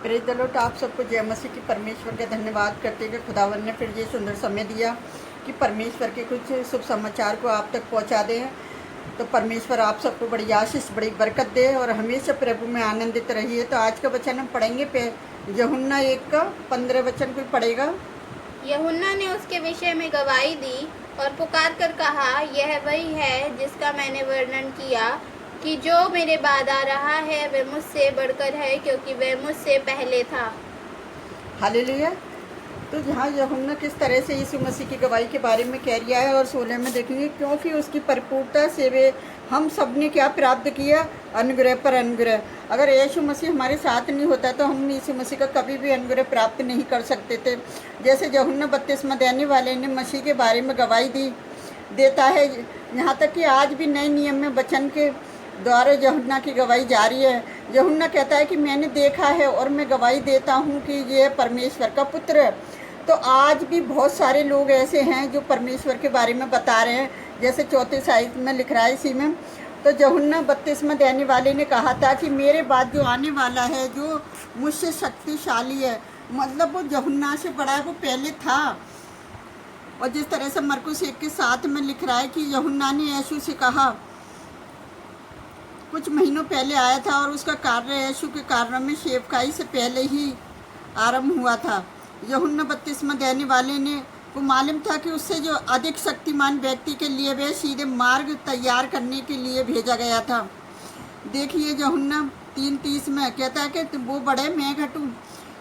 Praise the Lord. आप सबको जय मसीह की। परमेश्वर का धन्यवाद करते हुए खुदावन ने फिर ये सुंदर समय दिया कि परमेश्वर के कुछ शुभ समाचार को आप तक पहुंचा दें। तो परमेश्वर आप सबको बड़ी आशीष बड़ी बरकत दे और हमेशा प्रभु में आनंदित रहिए। तो आज का वचन हम पढ़ेंगे पे यूहन्ना 1 का 15 वचन कोई पढ़ेगा। यूहन्ना ने उसके विषय में गवाही दी और पुकार कर कहा, यह वही है जिसका मैंने वर्णन किया कि जो मेरे बाद आ रहा है वह मुझसे बढ़कर है, क्योंकि वह मुझसे पहले था। हालेलुया। तो यहाँ यूहन्ना किस तरह से यीशु मसीह की गवाही के बारे में कह रिया है और 16 में देखेंगे, क्योंकि उसकी परिपूर्णता से वे हम सब ने क्या प्राप्त किया, अनुग्रह पर अनुग्रह। अगर यीशु मसीह हमारे साथ नहीं होता तो हम यीशु मसीह का कभी भी अनुग्रह प्राप्त नहीं कर सकते थे। जैसे यूहन्ना बपतिस्मा देने वाले ने मसीह के बारे में गवाही देता है, यहाँ तक कि आज भी नए नियम में वचन के द्वारा यूहन्ना की गवाही जारी है। यूहन्ना कहता है कि मैंने देखा है और मैं गवाही देता हूँ कि यह परमेश्वर का पुत्र है। तो आज भी बहुत सारे लोग ऐसे हैं जो परमेश्वर के बारे में बता रहे हैं, जैसे 4 साइज में लिख रहा है इसी में। तो यूहन्ना बपतिस्मा देने वाले ने कहा था कि मेरे बाद जो आने वाला है जो मुझसे शक्तिशाली है, मतलब वो यूहन्ना से बड़ा है, वो पहले था। और जिस तरह से मरकुस 1:7 में लिख रहा है कि यूहन्ना ने यीशु से कहा, कुछ महीनों पहले आया था और उसका कार्य यीशु के कार्यों में सेवकाई से पहले ही आरंभ हुआ था। यूहन्ना बपतिस्मा देने वाले ने को मालूम था कि उससे जो अधिक शक्तिमान व्यक्ति के लिए वह सीधे मार्ग तैयार करने के लिए भेजा गया था। देखिए यूहन्ना 3:30 में कहता है कि वो बड़े मैं घटूँ।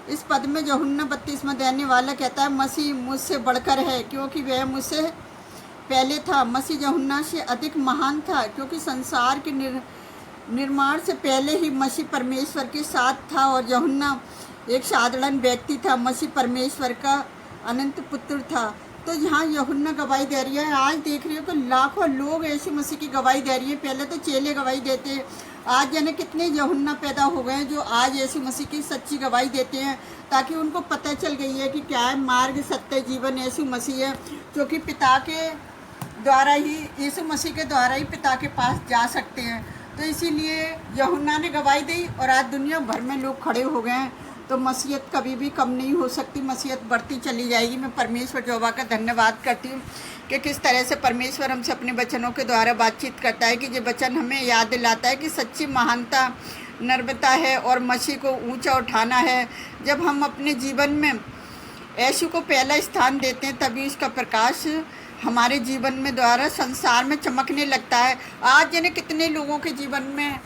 इस पद में यूहन्ना बपतिस्मा देने वाला कहता है मसीह मुझसे बढ़कर है, क्योंकि वह मुझसे पहले था। मसीह यूहन्ना से अधिक महान था, क्योंकि संसार के निर्माण से पहले ही मसीह परमेश्वर के साथ था और यूहन्ना एक साधारण व्यक्ति था। मसीह परमेश्वर का अनंत पुत्र था। तो यहाँ यूहन्ना गवाही दे रही है। आज देख रही हो कि लाखों लोग यीशु मसीह की गवाही दे रही है। पहले तो चेले गवाही देते हैं, आज जाने कितने यूहन्ना पैदा हो गए हैं जो आज यीशु मसीह की सच्ची गवाही देते हैं, ताकि उनको पता चल गई है कि क्या है मार्ग सत्य जीवन यीशु मसीह है, क्योंकि पिता के द्वारा ही, यीशु मसीह के द्वारा ही पिता के पास जा सकते हैं। तो इसीलिए यूहन्ना ने गवाही दी और आज दुनिया भर में लोग खड़े हो गए हैं। तो मसीहत कभी भी कम नहीं हो सकती, मसीहत बढ़ती चली जाएगी। मैं परमेश्वर यहोवा का धन्यवाद करती हूँ कि किस तरह से परमेश्वर हमसे अपने वचनों के द्वारा बातचीत करता है, कि ये वचन हमें याद दिलाता है कि सच्ची महानता नर्मता है और मसीह को ऊंचा उठाना है। जब हम अपने जीवन में यीशु को पहला स्थान देते हैं, तभी उसका प्रकाश हमारे जीवन में द्वारा संसार में चमकने लगता है। आज यानी कितने लोगों के जीवन में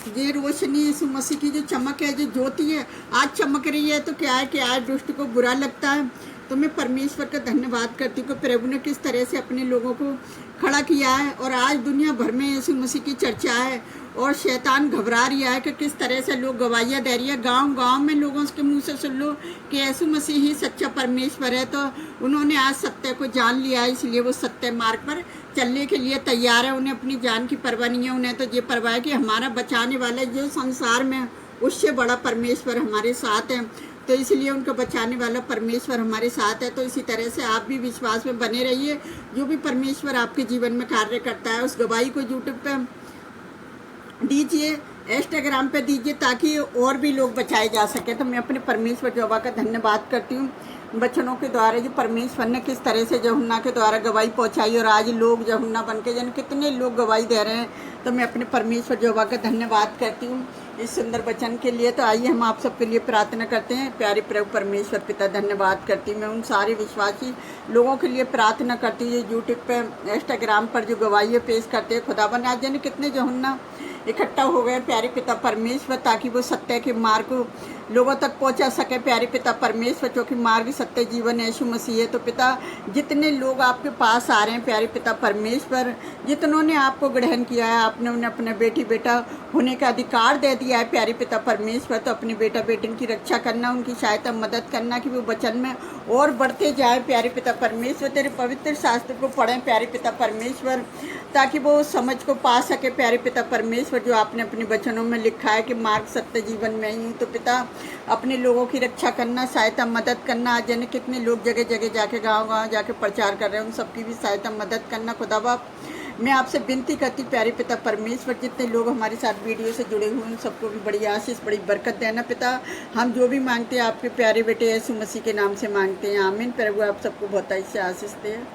ये रोशनी यीशु मसीह की जो चमक है, जो ज्योति है, आज चमक रही है। तो क्या है कि आज दुष्ट को बुरा लगता है। तो मैं परमेश्वर का धन्यवाद करती हूँ कि प्रभु ने किस तरह से अपने लोगों को खड़ा किया है और आज दुनिया भर में यीशु मसीह की चर्चा है और शैतान घबरा रहा है कि किस तरह से लोग गवाहियाँ दे रही है। गांव-गांव में लोगों के मुंह से सुन लो कि यीशु मसीह ही सच्चा परमेश्वर है। तो उन्होंने आज सत्य को जान लिया है, इसलिए वो सत्य मार्ग पर चलने के लिए तैयार है। उन्हें अपनी जान की परवाह नहीं है, उन्हें तो ये परवाह है कि हमारा बचाने वाला जो संसार में उससे बड़ा परमेश्वर हमारे साथ है। तो इसलिए उनको बचाने वाला परमेश्वर हमारे साथ है। तो इसी तरह से आप भी विश्वास में बने रहिए। जो भी परमेश्वर आपके जीवन में कार्य करता है उस गवाही को यूट्यूब पे दीजिए, इंस्टाग्राम पे दीजिए, ताकि और भी लोग बचाए जा सके। तो मैं अपने परमेश्वर यहोवा का धन्यवाद करती हूँ वचनों के द्वारा जो परमेश्वर ने किस तरह से यूहन्ना के द्वारा गवाही पहुँचाई और आज लोग यूहन्ना बन के जन कितने लोग गवाही दे रहे हैं। तो मैं अपने परमेश्वर यहोवा का धन्यवाद करती हूँ इस सुंदर वचन के लिए। तो आइए हम आप सबके लिए प्रार्थना करते हैं। प्यारे प्रभु परमेश्वर पिता, धन्यवाद करती हूँ मैं उन सारे विश्वासी लोगों के लिए प्रार्थना करती हूँ जो यूट्यूब पे इंस्टाग्राम पर जो गवाही पेश करते हैं। खुदावन आज जाने कितने यूहन्ना इकट्ठा हो गए प्यारे पिता परमेश्वर, ताकि वो सत्य के मार्ग को लोगों तक पहुंचा सके। प्यारे पिता परमेश्वर, क्योंकि मार्ग सत्य जीवन यीशु मसीह है। तो पिता जितने लोग आपके पास आ रहे हैं प्यारे पिता परमेश्वर, जितनों ने आपको ग्रहण किया है, आपने उन्हें अपने बेटी बेटा होने का अधिकार दे दिया है प्यारे पिता परमेश्वर। तो अपने बेटा बेटिन की रक्षा करना, उनकी सहायता मदद करना कि वो वचन में और बढ़ते जाए प्यारे पिता परमेश्वर। तेरे पवित्र शास्त्र को पढ़ें प्यारे पिता परमेश्वर, ताकि वो समझ को पा सके प्यारे पिता परमेश्वर जो आपने अपने वचनों में लिखा है कि मार्ग सत्य जीवन में ही। तो पिता अपने लोगों की रक्षा करना, सहायता मदद करना। आज जाने कितने लोग जगह जगह जाके गांव-गांव जाके प्रचार कर रहे हैं, उन सबकी भी सहायता मदद करना खुदा बाप। मैं आपसे विनती करती प्यारे पिता परमेश्वर, जितने लोग हमारे साथ वीडियो से जुड़े हुए हैं सबको भी बड़ी आशीष बड़ी बरकत देना पिता। हम जो भी मांगते हैं आपके प्यारे बेटे यीशु मसीह के नाम से मांगते हैं, आमीन। प्रभु आप सबको बहुत से आशीष दें।